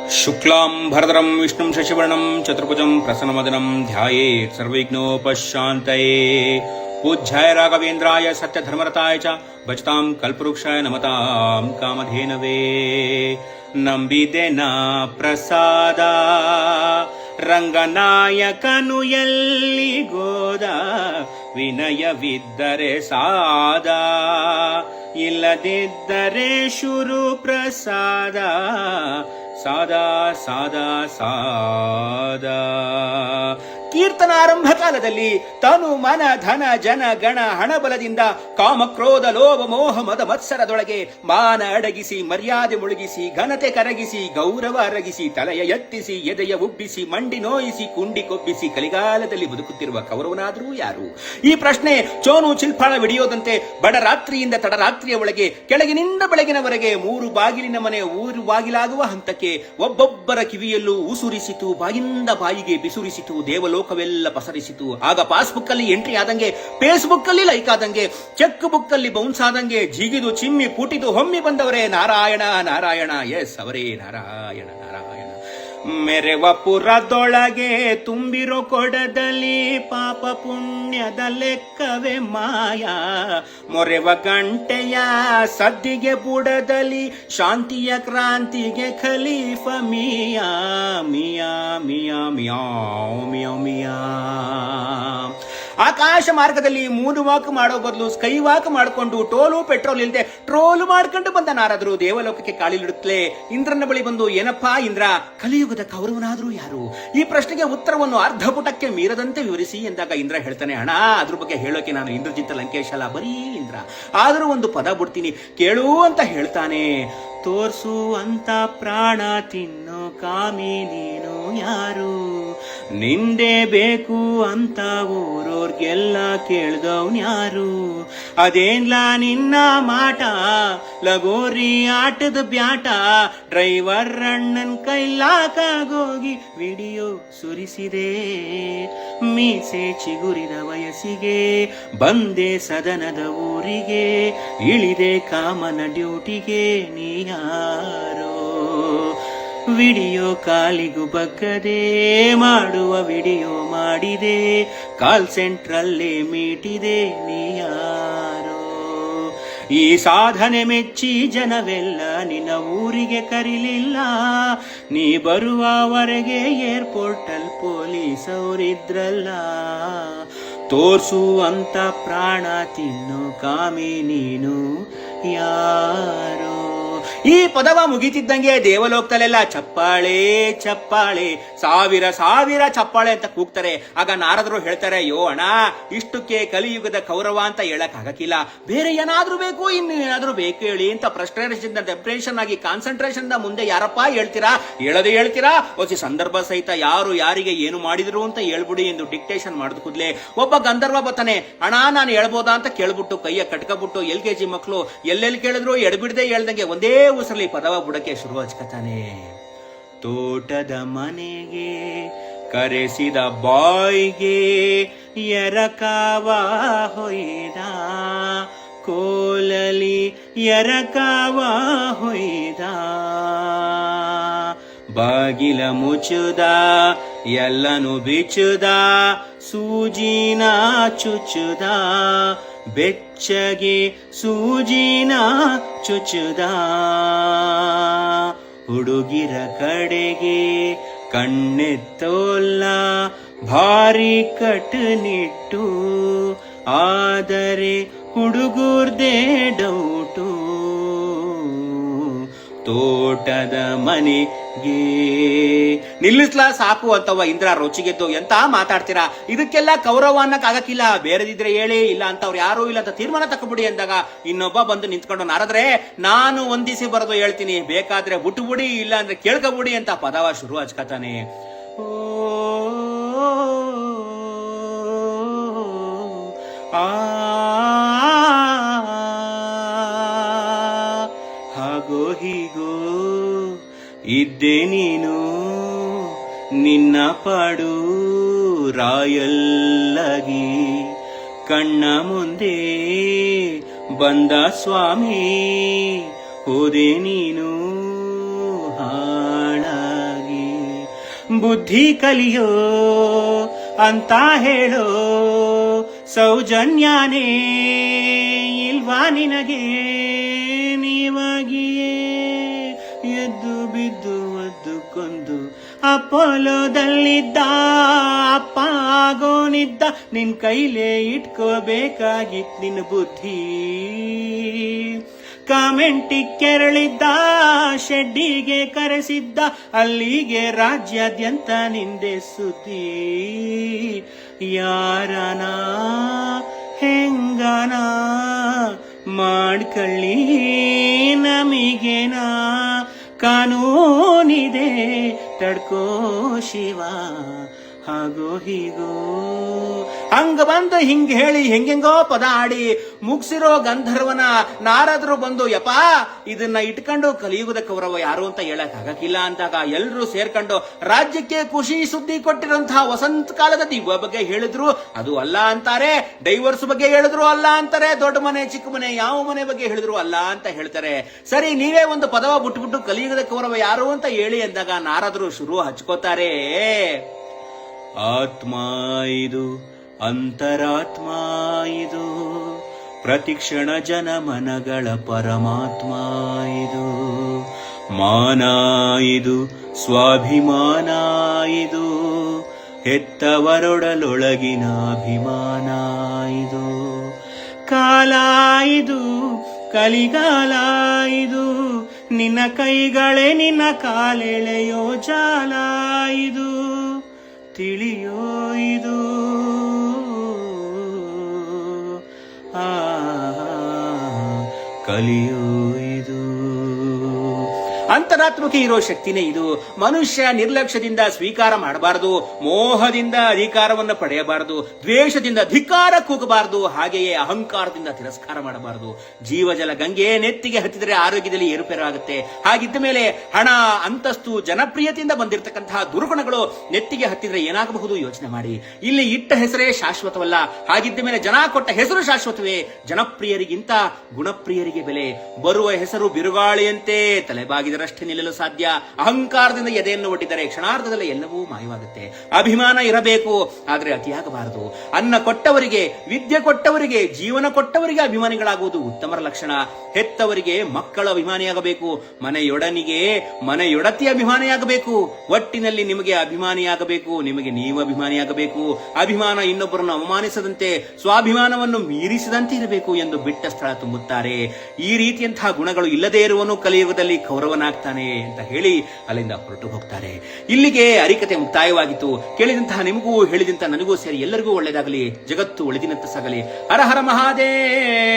शुक्लांबरधरं विष्णुं शशिवर्णं चतुर्भुजं प्रसन्नवदनं ध्यायेत् सर्वविघ्नोपशान्तये। पूज्याय राघवेन्द्राय सत्यधर्मरताय च भजतां कल्पवृक्षाय नमतां कामधेनवे। ನಂಬಿದೆನ ಪ್ರಸಾದ ರಂಗನಾಯಕನು ಎಲ್ಲಿಗೋದ, ವಿನಯವಿದ್ದರೆ ಸಾದ ಇಲ್ಲದಿದ್ದರೆ ಶುರು ಪ್ರಸಾದ, ಸಾದಾ ಸಾದಾ ಸಾದಾ. ಕೀರ್ತನಾರಂಭ ಕಾಲದಲ್ಲಿ ತನು ಮನ ಧನ ಜನ ಗಣ ಹಣಬಲದಿಂದ ಕಾಮಕ್ರೋಧ ಲೋಭ ಮೋಹ ಮದ ಮತ್ಸರದೊಳಗೆ ಮಾನ ಅಡಗಿಸಿ ಮರ್ಯಾದೆ ಮುಳುಗಿಸಿ ಘನತೆ ಕರಗಿಸಿ ಗೌರವ ಅರಗಿಸಿ ತಲೆಯ ಎತ್ತಿಸಿ ಎದೆಯ ಉಬ್ಬಿಸಿ ಮಂಡಿ ನೋಯಿಸಿ ಕುಂಡಿ ಕೊಬ್ಬಿಸಿ ಕಲಿಗಾಲದಲ್ಲಿ ಬದುಕುತ್ತಿರುವ ಕೌರವನಾದರೂ ಯಾರು? ಈ ಪ್ರಶ್ನೆ ಚೋನು ಚಿಲ್ಫಾಳ ವಿಡಿಯೋದಂತೆ ಬಡರಾತ್ರಿಯಿಂದ ತಡರಾತ್ರಿಯ ಒಳಗೆ ಕೆಳಗಿನಿಂದ ಬೆಳಗಿನವರೆಗೆ ಮೂರು ಬಾಗಿಲಿನ ಮನೆ ಊರು ಬಾಗಿಲಾಗುವ ಹಂತಕ್ಕೆ ಒಬ್ಬೊಬ್ಬರ ಕಿವಿಯಲ್ಲೂ ಉಸುರಿಸಿತು, ಬಾಯಿಂದ ಬಾಯಿಗೆ ಬಿಸುರಿಸಿತು, ದೇವಲೋಕವೆಲ್ಲ ಪಸರಿಸಿತು. ಆಗ ಪಾಸ್ಬುಕ್ ಅಲ್ಲಿ ಎಂಟ್ರಿ ಆದಂಗೆ, ಫೇಸ್ಬುಕ್ ಅಲ್ಲಿ ಲೈಕ್ ಆದಂಗೆ, ಚೆಕ್ ಬುಕ್ ಅಲ್ಲಿ ಬೌನ್ಸ್ ಆದಂಗೆ ಜಿಗಿದು ಚಿಮ್ಮಿ ಪುಟಿದು ಹೊಮ್ಮಿ ಬಂದವರೇ ನಾರಾಯಣ ನಾರಾಯಣ. ಎಸ್, ಅವರೇ ನಾರಾಯಣ ನಾರಾಯಣ. ಮೆರೆವ ಪುರದೊಳಗೆ ತುಂಬಿರೋ ಕೊಡದಲ್ಲಿ ಪಾಪ ಪುಣ್ಯದ ಲೆಕ್ಕವೇ ಮಾಯ. ಮೊರೆವ ಗಂಟೆಯ ಸದ್ದಿಗೆ ಬುಡದಲ್ಲಿ ಶಾಂತಿಯ ಕ್ರಾಂತಿಗೆ ಖಲೀಫ ಮಿಯಾ ಮಿಯಾ ಮಿಯಾ ಮಿಯಾವ್ ಮಿಯಾವ್ ಮಿಯಾ. ಆಕಾಶ ಮಾರ್ಗದಲ್ಲಿ ಮೂನ್ ವಾಕ್ ಮಾಡೋ ಬದಲು ಸ್ಕೈ ವಾಕ್ ಮಾಡಿಕೊಂಡು ಟೋಲು ಪೆಟ್ರೋಲ್ ಇಲ್ಲದೆ ಟ್ರೋಲ್ ಮಾಡ್ಕೊಂಡು ಬಂದ ನಾರದರು ದೇವಲೋಕಕ್ಕೆ ಕಾಲಿಡುತ್ತಲೇ ಇಂದ್ರನ ಬಳಿ ಬಂದು, ಏನಪ್ಪಾ ಇಂದ್ರ, ಕಲಿಯುಗದ ಕೌರವನಾದ್ರೂ ಯಾರು? ಈ ಪ್ರಶ್ನೆಗೆ ಉತ್ತರವನ್ನು ಅರ್ಧ ಪುಟಕ್ಕೆ ಮೀರದಂತೆ ವಿವರಿಸಿ ಎಂದಾಗ ಇಂದ್ರ ಹೇಳ್ತಾನೆ, ಅಣ್ಣ, ಅದ್ರ ಬಗ್ಗೆ ಹೇಳೋಕೆ ನಾನು ಇಂದ್ರಜಿತ್ ಲಂಕೇಶ್ ಅಲ್ಲ, ಬರೀ ಇಂದ್ರ. ಆದರೂ ಒಂದು ಪದ ಬಿಡ್ತೀನಿ ಕೇಳು ಅಂತ ಹೇಳ್ತಾನೆ. ತೋರ್ಸು ಅಂತ ಪ್ರಾಣ ತಿನ್ನೋ ಕಾಮಿ ನೀನು ಯಾರು? ನಿಂದೆ ಬೇಕು ಅಂತ ಊರೋರ್ಗೆಲ್ಲ ಕೇಳ್ದವ್ನ್ಯಾರು? ಅದೇನ್ಲ ನಿನ್ನ ಮಾಟ, ಲಗೋರಿ ಆಟದ ಬ್ಯಾಟ, ಡ್ರೈವರ್ ಅಣ್ಣನ್ ಕೈಲಾಕಾಗೋಗಿ ವಿಡಿಯೋ ಸುರಿಸಿದೆ. ಮೀಸೆ ಚಿಗುರಿದ ವಯಸ್ಸಿಗೆ ಬಂದೆ ಸದನದ ಊರಿಗೆ, ಇಳಿದೆ ಕಾಮನ ಡ್ಯೂಟಿಗೆ, ನೀ ಯಾರೋ? ವಿಡಿಯೋ ಕಾಲಿಗೂ ಬಗ್ಗದೆ ಮಾಡುವ ವಿಡಿಯೋ ಮಾಡಿದೆ, ಕಾಲ್ ಸೆಂಟ್ರಲ್ಲೇ ಮೀಟಿದೆ, ನೀ ಯಾರೋ? ಈ ಸಾಧನೆ ಮೆಚ್ಚಿ ಜನವೆಲ್ಲ ನಿನ್ನ ಊರಿಗೆ ಕರೀಲಿಲ್ಲ, ನೀ ಬರುವವರೆಗೆ ಏರ್ಪೋರ್ಟ್ ಅಲ್ಲಿ ಪೊಲೀಸ್ ಅವರಿದ್ರಲ್ಲ. ತೋರ್ಸು ಅಂತ ಪ್ರಾಣ ತಿನ್ನು ಕಾಮಿ ನೀನು ಯಾರೋ? ಈ ಪದವ ಮುಗಿತಿದ್ದಂಗೆ ದೇವಲೋಕದಲ್ಲೆಲ್ಲ ಚಪ್ಪಾಳೆ ಚಪ್ಪಾಳೆ, ಸಾವಿರ ಸಾವಿರ ಚಪ್ಪಾಳೆ ಅಂತ ಕೂಗ್ತಾರೆ. ಆಗ ನಾರದರು ಹೇಳ್ತಾರೆ, ಯೋ ಅಣ್ಣ, ಇಷ್ಟಕ್ಕೆ ಕಲಿಯುಗದ ಕೌರವ ಅಂತ ಹೇಳಕ್ ಆಗಕ್ಕಿಲ್ಲ, ಬೇರೆ ಏನಾದ್ರೂ ಬೇಕು, ಇನ್ನು ಏನಾದ್ರೂ ಬೇಕು ಹೇಳಿ ಅಂತ ಫ್ರಸ್ಟ್ರೇಷನ್ ಡೆಪ್ರೆಷನ್ ಆಗಿ ಕಾನ್ಸಂಟ್ರೇಷನ್ ಮುಂದೆ ಯಾರಪ್ಪ ಹೇಳ್ತೀರಾ? ಹೇಳದೆ ಹೇಳ್ತೀರಾ? ಹೊಸ ಸಂದರ್ಭ ಸಹಿತ ಯಾರು ಯಾರಿಗೆ ಏನು ಮಾಡಿದ್ರು ಅಂತ ಹೇಳ್ಬಿಡಿ ಎಂದು ಡಿಕ್ಟೇಷನ್ ಮಾಡಿದ ಕೂಡ್ಲೆ ಒಬ್ಬ ಗಂಧರ್ವ ಬರ್ತಾನೆ. ಅಣ್ಣ, ನಾನು ಹೇಳ್ಬೋದಾ ಅಂತ ಕೇಳ್ಬಿಟ್ಟು ಕೈಯ ಕಟ್ಕಬಿಟ್ಟು LKG ಮಕ್ಕಳು ಎಲ್ಲೆಲ್ಲಿ ಕೇಳಿದ್ರು ಎಡಬಿಡದೆ ಹೇಳ್ದಂಗೆ ಒಂದೇ ಉಸಲಿ ಪದವ ಬುಡಕ್ಕೆ ಶುರು ಹಚ್ಕತಾನೆ. ತೋಟದ ಮನೆಗೆ ಕರೆಸಿದ ಬಾಯ್ಗೆ ಎರಕಾವ ಹೊಯ್ದ, ಕೋಲಲಿ ಎರಕಾವ ಹೊಯ್ದ. ಬಾಗಿಲ ಮುಚ್ಚುದ, ಎಲ್ಲನು ಬಿಚ್ಚುದ, ಸೂಜಿನ ಚುಚ್ಚುದ, ಬೆಚ್ಚಗೆ ಸೂಜಿನ ಚುಚ್ಚುದ. ಹುಡುಗಿರ ಕಡೆಗೆ ಕಣ್ಣೆತ್ತೋಲ್ಲ, ಭಾರಿ ಕಟ್ಟುನಿಟ್ಟು, ಆದರೆ ಹುಡುಗರ್ದೇ ಡೌಟು. ತೋಟದ ಮನೆಗೆ ನಿಲ್ಲಿಸ್ಲಾ ಸಾಕು ಅಂತವ ಇಂದ್ರ ರುಚಿಗೆದ್ದು, ಎಂತ ಮಾತಾಡ್ತೀರಾ, ಇದಕ್ಕೆಲ್ಲ ಕೌರವ ಅನ್ನಕ್ಕಾಗಕ್ಕಿಲ್ಲ, ಬೇರೆದಿದ್ರೆ ಹೇಳಿ, ಇಲ್ಲ ಅಂತ ಅವ್ರು ಯಾರೂ ಇಲ್ಲ ಅಂತ ತೀರ್ಮಾನ ತಕೊಬಿಡಿ ಅಂದಾಗ ಇನ್ನೊಬ್ಬ ಬಂದು ನಿಂತ್ಕೊಂಡು, ನಾರದ್ರೆ ನಾನು ಒಂದಿಸಿ ಬರೋದು ಹೇಳ್ತೀನಿ, ಬೇಕಾದ್ರೆ ಬಿಟ್ಟುಬಿಡಿ, ಇಲ್ಲ ಅಂದ್ರೆ ಕೇಳ್ಕೊಬಿಡಿ ಅಂತ ಪದವ ಶುರು ಹಚ್ಕತಾನೆ. ಹಾಗೋ ಹೀಗೋ ಇದ್ದೆ ನೀನು, ನಿನ್ನ ಪಾಡು ರಾಯಲ್ಲಾಗಿ, ಕಣ್ಣ ಮುಂದೆ ಬಂದ ಸ್ವಾಮಿ ಹೋದೆ ನೀನು ಹಾಳಾಗಿ. ಬುದ್ಧಿ ಕಲಿಯೋ ಅಂತ ಹೇಳೋ ಸೌಜನ್ಯನೇ ಇಲ್ವಾ ನಿನಗೆ ನೀವಾಗಿಯೇ ಎದ್ದು ಬಿದ್ದು ಒದ್ದುಕೊಂಡು ಅಪೋಲೋದಲ್ಲಿದ್ದ ಅಪ್ಪ ಆಗೋನಿದ್ದ ನಿನ್ ಕೈಲೇ ಇಟ್ಕೋಬೇಕಾಗಿತ್ ನಿನ್ನ ಬುದ್ಧಿ ಕಾಮೆಂಟಿಗೆ ಕೆರಳಿದ್ದ ಶೆಡ್ಡಿಗೆ ಕರೆಸಿದ್ದ ಅಲ್ಲಿಗೆ ರಾಜ್ಯಾದ್ಯಂತ ನಿಂದೆ ಸುದ್ದಿ ಯಾರನ ಹೆಂಗನ ಮಾಡ್ಕೊಳ್ಳಿ ನಮಿಗೇನಾ ಕಾನೂನಿದೆ ತಡ್ಕೋ ಶಿವ ಹಾಗೋ ಹೀಗೋ ಹಂಗ ಬಂದು ಹಿಂಗ್ ಹೇಳಿ ಹೆಂಗೆಂಗೋ ಪದ ಆಡಿ ಮುಗ್ಸಿರೋ ಗಂಧರ್ವನ ನಾರದ್ರು ಬಂದು ಯಪ್ಪ ಇದನ್ನ ಇಟ್ಕೊಂಡು ಕಲಿಯುಗದ ಕೌರವ ಯಾರು ಅಂತ ಹೇಳಕ್ ಆಗಕ್ಕಿಲ್ಲ ಅಂದಾಗ ಎಲ್ರೂ ಸೇರ್ಕೊಂಡು ರಾಜ್ಯಕ್ಕೆ ಖುಷಿ ಸುದ್ದಿ ಕೊಟ್ಟಿರಂತಹ ವಸಂತ ಕಾಲದ ದಿವ್ಯ ಬಗ್ಗೆ ಹೇಳಿದ್ರು ಅದು ಅಲ್ಲ ಅಂತಾರೆ, ಡೈವರ್ಸ್ ಬಗ್ಗೆ ಹೇಳಿದ್ರು ಅಲ್ಲ ಅಂತಾರೆ, ದೊಡ್ಡ ಮನೆ ಚಿಕ್ಕ ಮನೆ ಯಾವ ಮನೆ ಬಗ್ಗೆ ಹೇಳಿದ್ರು ಅಲ್ಲ ಅಂತ ಹೇಳ್ತಾರೆ. ಸರಿ ನೀವೇ ಒಂದು ಪದವ ಬಿಟ್ಬಿಟ್ಟು ಕಲಿಯುಗದ ಕೌರವ ಯಾರು ಅಂತ ಹೇಳಿ ಅಂದಾಗ ನಾರದ್ರು ಶುರು ಹಚ್ಕೋತಾರೆ. ಆತ್ಮ ಇದು ಅಂತರಾತ್ಮ ಇದು ಪ್ರತಿಕ್ಷಣ ಜನಮನಗಳ ಪರಮಾತ್ಮ ಇದು ಮಾನ ಇದು ಸ್ವಾಭಿಮಾನ ಇದು ಹೆತ್ತವರೊಡಲೊಳಗಿನ ಅಭಿಮಾನ ಇದು ಕಾಲ ಇದು ಕಲಿಗಾಲ ಇದು ನಿನ್ನ ಕೈಗಳೇ ನಿನ್ನ ಕಾಲೆಳೆಯೋ ಜಾಲ ಇದು ತಿಳಿಯೋ ಇದು ಕಲಿಯೋ ಇದು ಅಂತರಾತ್ಮಕ್ಕೆ ಇರೋ ಶಕ್ತಿನೇ ಇದು. ಮನುಷ್ಯ ನಿರ್ಲಕ್ಷ್ಯದಿಂದ ಸ್ವೀಕಾರ ಮಾಡಬಾರದು, ಮೋಹದಿಂದ ಅಧಿಕಾರವನ್ನು ಪಡೆಯಬಾರದು, ದ್ವೇಷದಿಂದ ಧಿಕ್ಕಾರ ಕೂಗಬಾರದು, ಹಾಗೆಯೇ ಅಹಂಕಾರದಿಂದ ತಿರಸ್ಕಾರ ಮಾಡಬಾರದು. ಜೀವಜಲ ಗಂಗೆ ನೆತ್ತಿಗೆ ಹತ್ತಿದರೆ ಆರೋಗ್ಯದಲ್ಲಿ ಏರುಪೇರಾಗುತ್ತೆ. ಹಾಗಿದ್ದ ಮೇಲೆ ಹಣ, ಅಂತಸ್ತು, ಜನಪ್ರಿಯತೆಯಿಂದ ಬಂದಿರತಕ್ಕಂತಹ ದುರ್ಗುಣಗಳು ನೆತ್ತಿಗೆ ಹತ್ತಿದ್ರೆ ಏನಾಗಬಹುದು ಯೋಚನೆ ಮಾಡಿ. ಇಲ್ಲಿ ಇಟ್ಟ ಹೆಸರೇ ಶಾಶ್ವತವಲ್ಲ. ಹಾಗಿದ್ದ ಮೇಲೆ ಜನ ಕೊಟ್ಟ ಹೆಸರು ಶಾಶ್ವತವೇ. ಜನಪ್ರಿಯರಿಗಿಂತ ಗುಣಪ್ರಿಯರಿಗೆ ಬೆಲೆ. ಬರುವ ಹೆಸರು ಬಿರುಗಾಳಿಯಂತೆ ತಲೆಬಾಗಿದರಷ್ಟೇ ನಿಲ್ಲಲು ಸಾಧ್ಯ. ಅಹಂಕಾರದಿಂದ ಎದೆಯನ್ನು ಒಡ್ಡಿದರೆ ಕ್ಷಣಾರ್ಧದಲ್ಲಿ ಎಲ್ಲವೂ ಮಾಯವಾಗುತ್ತೆ. ಅಭಿಮಾನ ಇರಬೇಕು, ಆದರೆ ಅತಿಯಾಗಬಾರದು. ಅನ್ನ ಕೊಟ್ಟವರಿಗೆ, ವಿದ್ಯೆ ಕೊಟ್ಟವರಿಗೆ, ಜೀವನ ಕೊಟ್ಟವರಿಗೆ ಅಭಿಮಾನಿಗಳಾಗುವುದು ಉತ್ತಮರ ಲಕ್ಷಣ. ಹೆತ್ತವರಿಗೆ ಮಕ್ಕಳ ಅಭಿಮಾನಿಯಾಗಬೇಕು, ಮನೆಯೊಡನಿಗೆ ಮನೆಯೊಡತಿ ಅಭಿಮಾನಿಯಾಗಬೇಕು. ಒಟ್ಟಿನಲ್ಲಿ ನಿಮಗೆ ಅಭಿಮಾನಿಯಾಗಬೇಕು, ನಿಮಗೆ ನೀವು ಅಭಿಮಾನಿಯಾಗಬೇಕು. ಅಭಿಮಾನ ಇನ್ನೊಬ್ಬರನ್ನು ಅವಮಾನಿಸದಂತೆ, ಸ್ವಾಭಿಮಾನವನ್ನು ಮೀರಿಸದಂತೆ ಇರಬೇಕು ಎಂದು ಬಿಟ್ಟ ಸ್ಥಳ ತುಂಬುತ್ತಾರೆ. ಈ ರೀತಿಯಂತಹ ಗುಣಗಳು ಇಲ್ಲದೇ ಇರುವನು ಕಲಿಯುಗದಲ್ಲಿ ಕೌರವನಾಗ್ತಾನೆ ಅಂತ ಹೇಳಿ ಅಲ್ಲಿಂದ ಹೊರಟು ಹೋಗ್ತಾರೆ. ಇಲ್ಲಿಗೆ ಹರಿಕತೆ ಮುಕ್ತಾಯವಾಗಿತ್ತು. ಕೇಳಿದಂತಹ ನಿಮಗೂ ಹೇಳಿದಂತಹ ನನಗೂ ಸೇರಿ ಎಲ್ಲರಿಗೂ ಒಳ್ಳೆಯದಾಗಲಿ, ಜಗತ್ತು ಒಳಿತಿನಂತ ಸಾಗಲಿ. ಹರ ಹರ ಮಹಾದೇವ.